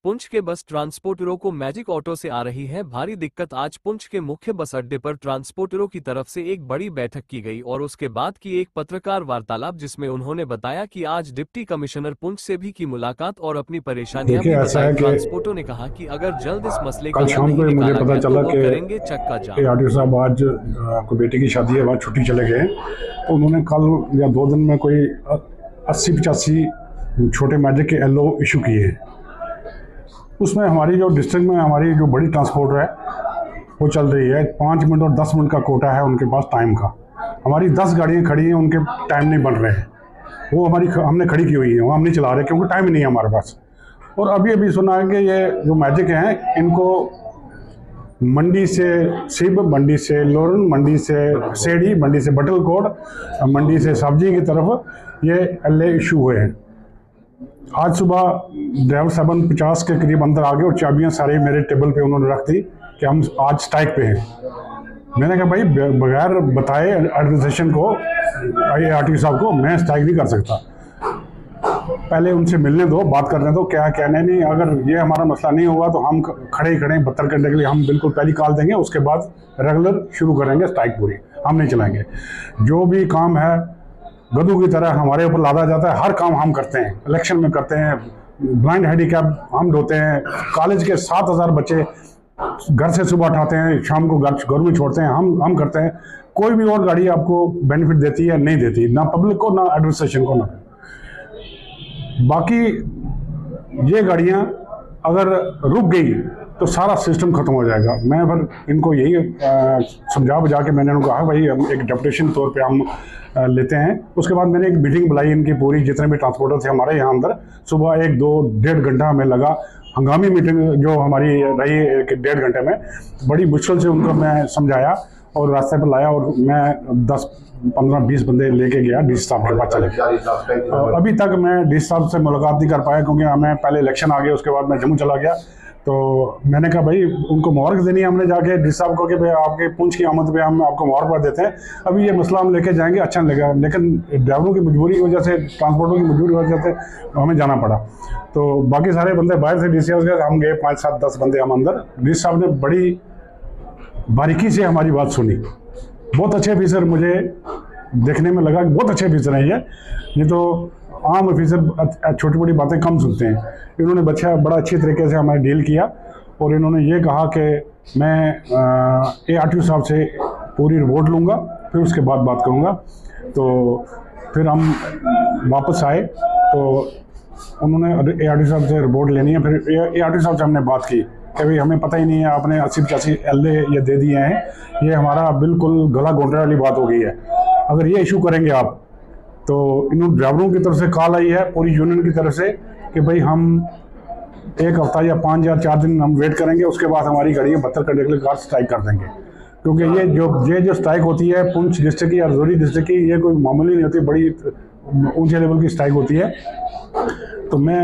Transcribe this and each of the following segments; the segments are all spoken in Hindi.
पुंछ के बस ट्रांसपोर्टरों को मैजिक ऑटो से आ रही है भारी दिक्कत। आज पुंछ के मुख्य बस अड्डे पर ट्रांसपोर्टरों की तरफ से एक बड़ी बैठक की गई और उसके बाद की एक पत्रकार वार्तालाप, जिसमें उन्होंने बताया कि आज डिप्टी कमिश्नर पुंछ से भी की मुलाकात और अपनी परेशानियां भी बताई। ट्रांसपोर्टरों ने कहा कि अगर जल्द इस मसले का हल नहीं निकाला गया तो वो करेंगे चक्का जाम। आरटीओ साहब आज आपको बेटे की शादी है, वहाँ छुट्टी चले गए, तो उन्होंने कल या 2 दिन में कोई 80-85 छोटे मैजिक के एलओ इशू किए हैं। उसमें हमारी जो डिस्ट्रिक्ट में हमारी जो बड़ी ट्रांसपोर्टर है वो चल रही है, 5 मिनट और 10 मिनट का कोटा है उनके पास टाइम का। हमारी 10 गाड़ियाँ खड़ी हैं, उनके टाइम नहीं बन रहे हैं, वो हमने खड़ी की हुई है, वो हम नहीं चला रहे क्योंकि टाइम ही नहीं है हमारे पास। और अभी अभी सुना है कि ये जो मैजिक हैं इनको मंडी से सिब, मंडी से लोरन, मंडी से सेड़ी, मंडी से बटलकोट, मंडी से सब्जी की तरफ ये एलए इशू हुए हैं। आज सुबह ड्राइवर साहब 50 के करीब अंदर आ गए और चाबियां सारी मेरे टेबल पे उन्होंने रख दी कि हम आज स्ट्राइक पे हैं। मैंने कहा भाई बगैर बताए एडमिनिस्ट्रेशन को, आरटीओ साहब को, मैं स्ट्राइक नहीं कर सकता। पहले उनसे मिलने दो, बात करने दो, क्या कहने नहीं। अगर ये हमारा मसला नहीं हुआ तो हम खड़े 72 घंटे के लिए हम बिल्कुल पहली कॉल देंगे, उसके बाद रेगुलर शुरू करेंगे स्ट्राइक पूरी, हम नहीं चलाएंगे। जो भी काम है गधों की तरह हमारे ऊपर लादा जाता है, हर काम हम करते हैं, इलेक्शन में करते हैं, ब्लाइंड हैंडीकैप हम ढोते हैं, कॉलेज के 7000 बच्चे घर से सुबह उठाते हैं, शाम को घर में छोड़ते हैं, हम करते हैं। कोई भी और गाड़ी आपको बेनिफिट देती है नहीं देती, ना पब्लिक को ना एडमिनिस्ट्रेशन को। ना बाकी ये गाड़ियाँ अगर रुक गई तो सारा सिस्टम खत्म हो जाएगा। मैं फिर इनको यही समझा बुझा के मैंने उनको कहा भाई हम एक डेपुटेशन तौर पे हम लेते हैं। उसके बाद मैंने एक मीटिंग बुलाई इनकी पूरी, जितने भी ट्रांसपोर्टर थे हमारे यहाँ अंदर। सुबह 1-2-1.5 घंटा हमें लगा, हंगामी मीटिंग जो हमारी रही 1-1.5 घंटे में। बड़ी मुश्किल से उनको मैं समझाया और रास्ते पर लाया और मैं 10-15-20 बंदे लेके गया डीसी साहब के पास चले गया। अभी तक मैं डीसी साहब से मुलाकात नहीं कर पाया क्योंकि हमें पहले इलेक्शन आ गया, उसके बाद मैं जम्मू चला गया। तो मैंने कहा भाई उनको मुबारक देनी है हमने जाके डीसी साहब को कि भाई आपके पुंछ की आमद पे हम आपको मुबारकबाद देते हैं। अभी ये मसला हम लेके जाएंगे, अच्छा नहीं लगेगा, लेकिन ड्राइवरों की मजबूरी की वजह से, ट्रांसपोर्टरों की मजबूरी की वजह से हमें जाना पड़ा। तो बाकी सारे बंदे बाहर से डीसी हाउस गए, हम गए 5-7-10 बंदे हम अंदर। डीसी साहब ने बड़ी बारीकी से हमारी बात सुनी। बहुत अच्छे ऑफिसर मुझे देखने में लगा, बहुत अच्छे ऑफिसर हैं ये तो आम ऑफिसर छोटी बड़ी बातें कम सुनते हैं। इन्होंने बड़ा अच्छी तरीके से हमारे डील किया और इन्होंने ये कहा कि मैं आरटीओ साहब से पूरी रिपोर्ट लूँगा, फिर उसके बाद बात करूँगा। तो फिर हम वापस आए तो उन्होंने आरटीओ साहब से रिपोर्ट लेनी है। फिर आरटीओ साहब से हमने बात की कि भाई हमें पता ही नहीं है, आपने 80-85 एलए ये दे दिए हैं, ये हमारा बिल्कुल गला घोंटने वाली बात हो गई है। अगर ये इशू करेंगे आप तो इन ड्राइवरों की तरफ से कॉल आई है पूरी यूनियन की तरफ से कि भाई हम 1 हफ्ता या 5 या 4 दिन हम वेट करेंगे, उसके बाद हमारी गाड़ी 72 घंटे के लिए कार स्ट्राइक कर देंगे। क्योंकि ये जो स्ट्राइक होती है पुंछ डिस्ट्रिक्ट की या राजौरी डिस्ट्रिक्ट की, ये कोई मामूली नहीं होती, बड़ी ऊंचे लेवल की स्ट्राइक होती है। तो मैं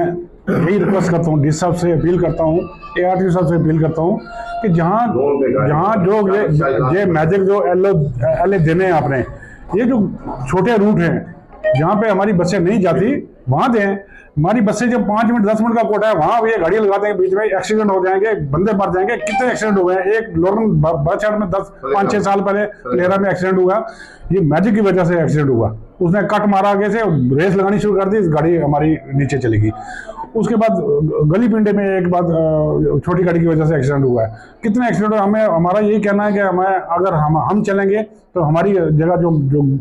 यही रिक्वेस्ट करता हूँ, डीसी साहब से अपील करता हूँ, आरटीओ साहब से अपील करता हूँ कि जहाँ जो ये मैजिक जो एलए देने हैं आपने, ये जो छोटे रूट हैं जहाँ पे हमारी बसें नहीं जाती वहाँ दें। हमारी बसें जब 5 मिनट 10 मिनट का कोटा है वहाँ ये गाड़ियाँ लगाते हैं, बीच में एक्सीडेंट हो जाएंगे, बंदे मर जाएंगे। कितने एक्सीडेंट हो गए हैं, एक लोरन बस स्टैंड में 5-6 साल पहले लेहरा में एक्सीडेंट हुआ, ये मैजिक की वजह से एक्सीडेंट हुआ। उसने कट मारा आगे से, रेस लगानी शुरू कर दी, गाड़ी हमारी नीचे चली गई। उसके बाद गली पिंडे में एक बात छोटी गाड़ी की वजह से एक्सीडेंट हुआ है। कितने एक्सीडेंट हुआ, हमें हमारा यही कहना है कि हमें अगर हम चलेंगे तो हमारी जगह जो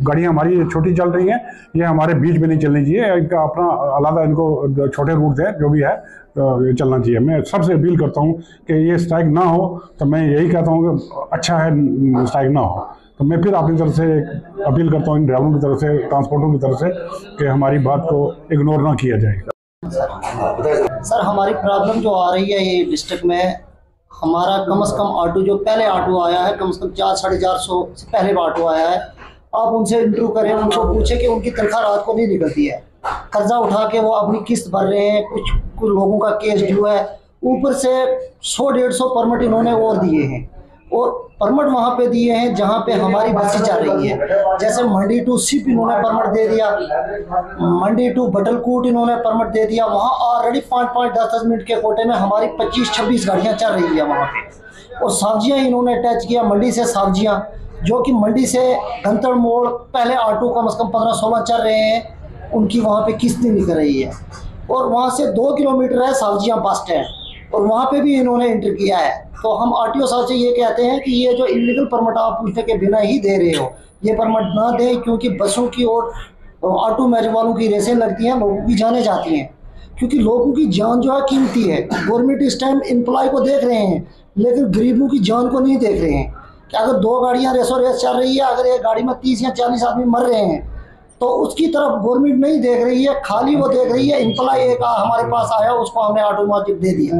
गाड़ियाँ हमारी छोटी चल रही हैं ये हमारे बीच में नहीं चलनी चाहिए, इनका अपना अलग इनको छोटे रूट है जो भी है चलना चाहिए। मैं सबसे अपील करता हूँ कि ये स्ट्राइक ना हो, तो मैं यही कहता हूँ कि अच्छा है स्ट्राइक ना हो। तो मैं फिर अपनी तरफ से अपील करता हूँ इन ड्राइवरों की तरफ से, ट्रांसपोर्टरों की तरफ से कि हमारी बात को इग्नोर ना किया जाए। सर हमारी प्रॉब्लम जो आ रही है ये डिस्ट्रिक्ट में, हमारा कम से कम ऑटो जो पहले ऑटो आया है कम से कम 400-450 से पहले ऑटो आया है। आप उनसे इंटरव्यू करें, उनको पूछे कि उनकी तनख्वाह रात को नहीं निकलती है, कर्जा उठा के वो अपनी किस्त भर रहे हैं, कुछ लोगों का केस ड्यू है, ऊपर से 100-150 परमिट इन्होंने और दिए हैं। और परमिट वहाँ पे दिए हैं जहाँ पे हमारी बसें चल रही है। जैसे मंडी टू सिप इन्होंने परमिट दे दिया, मंडी टू बटलकोट इन्होंने परमिट दे दिया। वहाँ ऑलरेडी 5-5, 10-10 मिनट के कोटे में हमारी 25-26 गाड़ियाँ चल रही है वहाँ पे। और सब्जियाँ इन्होंने अटैच किया, मंडी से सब्जियाँ, जो कि मंडी से गंतड़ मोड़ पहले ऑटो कम से कम 15-16 चल रहे हैं, उनकी वहाँ पे किस्त नहीं निकल रही है। और वहाँ से 2 किलोमीटर है सब्जियाँ बस स्टैंड, और वहाँ पे भी इन्होंने एंटर किया है। तो हम आरटीओ साहब से ये कहते हैं कि ये जो इलीगल परमिट आप पूछने के बिना ही दे रहे हो, ये परमिट ना दें, क्योंकि बसों की और ऑटो मैजिक वालों की रेसें लगती हैं, लोगों की जानें जाती हैं, क्योंकि लोगों की जान जो है कीमती है। गवर्नमेंट इस टाइम एम्प्लॉय को देख रहे हैं, लेकिन गरीबों की जान को नहीं देख रहे हैं कि अगर 2 गाड़ियाँ रेसो रेस चल रही है, अगर एक गाड़ी में 30 या 40 आदमी मर रहे हैं, तो उसकी तरफ गवर्नमेंट नहीं देख रही है, खाली वो देख रही है एम्प्लॉय एक हमारे पास आया, उसको हमने ऑटोमेटिक दे दिया।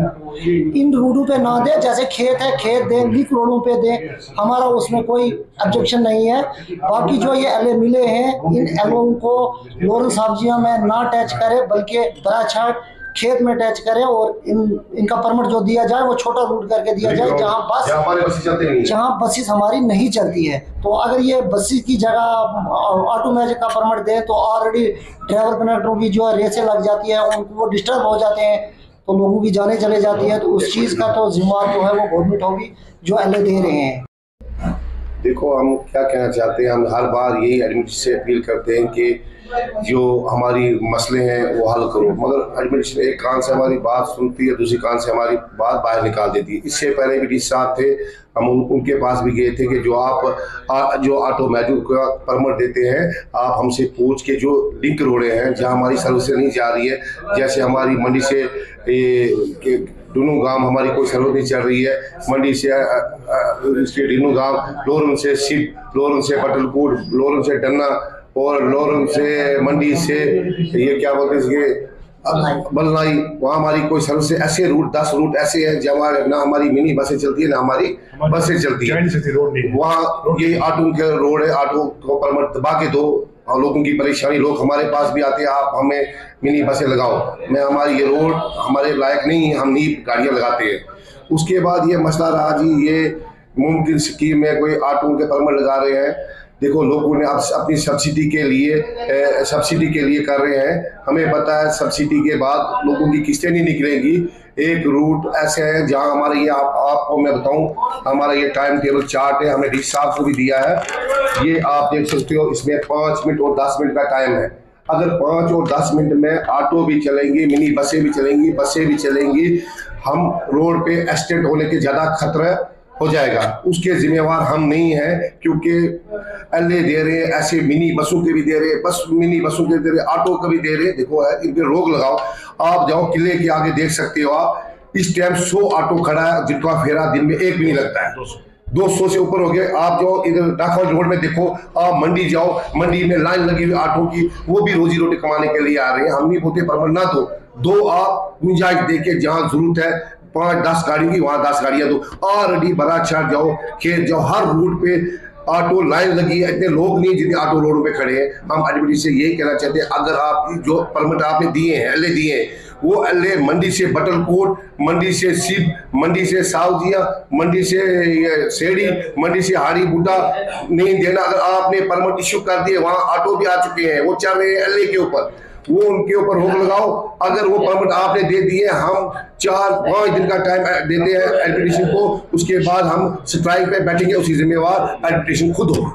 इन रोडों पे ना दे, जैसे खेत है खेत दें, लिंक रोडों पे दें, हमारा उसमें कोई ऑब्जेक्शन नहीं है। बाकी जो ये एलए मिले हैं, इन एलओ को लोरल सब्जियां में ना अटैच करें, बल्कि बराछाट खेत में अटैच करें, और इनका परमिट जो दिया जाए वो छोटा रूट करके दिया जाए जहाँ बसेस हमारी नहीं चलती है। तो अगर ये बसेस की जगह ऑटो मैजिक का परमिट दें, तो ऑलरेडी ड्राइवर कंडक्टरों की जो है रेसें लग जाती है, उनको वो डिस्टर्ब हो जाते हैं, तो लोगों की जानें चले जाती है। तो उस चीज़ का तो जिम्मेदार जो है वो गवर्नमेंट होगी जो एलए दे रहे हैं। देखो, हम क्या कहना चाहते हैं, हम हर बार यही एडमिनिस्ट्रेशन से अपील करते हैं कि जो हमारी मसले हैं वो हल करो, मगर एडमिनिस्ट्रेशन एक कान से हमारी बात सुनती है, दूसरी कान से हमारी बात बाहर निकाल देती है। इससे पहले भी डीसी साहब थे, हम उनके पास भी गए थे कि जो आप जो ऑटो मैजिक का परमिट देते हैं, आप हमसे पूछ के जो लिंक रोडे हैं जहाँ हमारी सर्विस नहीं जा रही है, जैसे हमारी मंडी से डुनू गांव हमारी कोई सर्विस नहीं चल रही है, मंडी से डुनू गांव, लोरन से सिप, लोरन से बटलकोट, लोरन से डन्ना, और लोरन से मंडी से ये क्या बोलते हैं बलनाई, वहाँ हमारी कोई सर्विस ऐसे रूट 10 रूट ऐसे हैं जहाँ ना हमारी मिनी बसें चलती है ना हमारी बसें चलती है। वहाँ ये ऑटो के रोड है, ऑटो को परमिट दबा के दो, और लोगों की परेशानी, लोग हमारे पास भी आते हैं, आप हमें मिनी बसें लगाओ, मैं हमारी ये रोड हमारे लायक नहीं है, हम नहीं गाड़ियाँ लगाते हैं। उसके बाद ये मसला रहा जी, ये मुमकिन स्कीम में कोई ऑटो के परमिट लगा रहे हैं। देखो, लोगों ने अब अपनी सब्सिडी के लिए कर रहे हैं, हमें पता है सब्सिडी के बाद लोगों की किस्तें नहीं निकलेंगी। एक रूट ऐसे है जहां हमारे ये आपको मैं बताऊं, हमारा ये टाइम टेबल चार्ट है, हमने डीसी साहब को भी दिया है, ये आप देख सकते हो, इसमें 5 मिनट और 10 मिनट का टाइम है। अगर 5 और 10 मिनट में ऑटो भी चलेंगी, मिनी बसें भी चलेंगी, बसें भी चलेंगी, हम रोड पे एक्सीडेंट होने के ज़्यादा खतरा हो जाएगा। उसके जिम्मेवार हम नहीं हैं, क्योंकि एलए दे रहे हैं, ऐसे मिनी बसों के भी दे रहे हैं, मिनी बसों के दे रहे हैं, ऑटो का भी दे रहे हैं। देखो, इन पे रोक लगाओ। आप जाओ किले के आगे देख सकते हो, आप इस टाइम 100 ऑटो खड़ा है, जिनका फेरा दिन में एक भी नहीं लगता है, 200 से ऊपर हो गए। आप जो इधर डाकौर रोड में देखो, आप मंडी जाओ, मंडी में लाइन लगी हुई ऑटो की, वो भी रोजी रोटी कमाने के लिए आ रहे हैं। हम नहीं बोलते परमिट ना दो आप गुंजाइश देके जहाँ जरूरत है 5-10 गाड़ी की, वहां 10 गाड़ियां दो। ऑलरेडी बराछाट जाओ, खेत जाओ, हर रूट पे ऑटो लाइन लगी है, इतने लोग नहीं जितने ऑटो रोड पे खड़े हैं। हम एडमिनिस्ट्रेशन से यही कहना चाहते हैं, अगर आप जो परमिट आपने दिए हैं, एलए दिए हैं, वो एलए मंडी से बटलकोट, मंडी से सिप, मंडी से सावजिया, मंडी से सेड़ी, मंडी से हाड़ी बूटा नहीं देना। अगर आपने परमिट इश्यू कर दिए, वहां ऑटो भी आ चुके हैं, वो चल रहे हैं एलए के ऊपर, वो उनके ऊपर रोक लगाओ। अगर वो परमिट आपने दे दिए, हम 4-5 दिन का टाइम देते हैं एडमिनिस्ट्रेशन को, उसके बाद हम स्ट्राइक पे बैठेंगे, उसकी जिम्मेवार एडमिनिस्ट्रेशन खुद होगा।